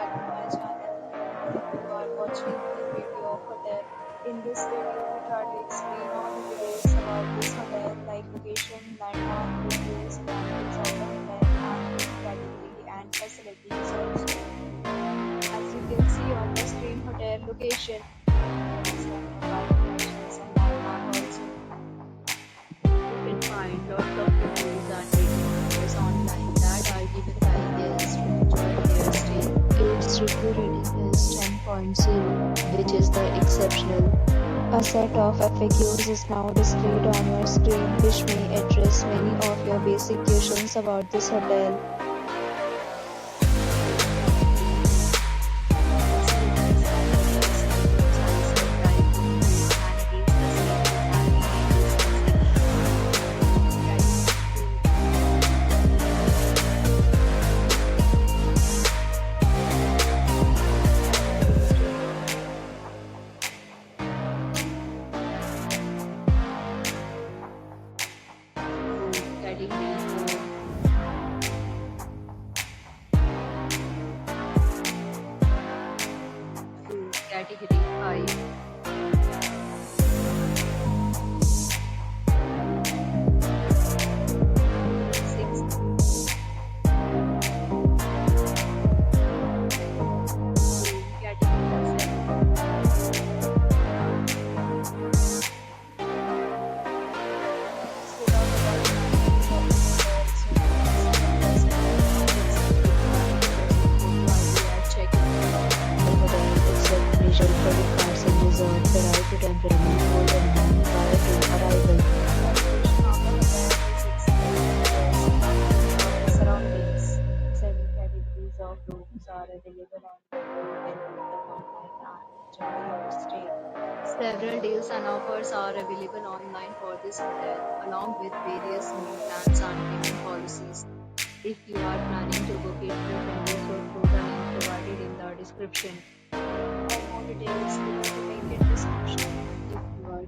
back to my channel. You are watching the video of hotel. In this video, we try to explain all the details about this hotel, like location, landmark, reviews, benefits of the hotel, and room category and facilities also. As you can see on the screen, hotel location, there is one about attractions and landmark also. You can find lots of reviews and ratings online that are given by guests to enjoy their stay. Its review rating is 10.0, which is the exceptional. A set of FAQs is now displayed on your screen, which may address many of your basic questions about this hotel. Category 5. Of rooms are available on the online and enjoy your stay. Several deals and offers are available online for this hotel, along with various meal plans and payment policies. If you are planning to book it, you can do so through the link provided in the description. For more details, below the link in description. If you are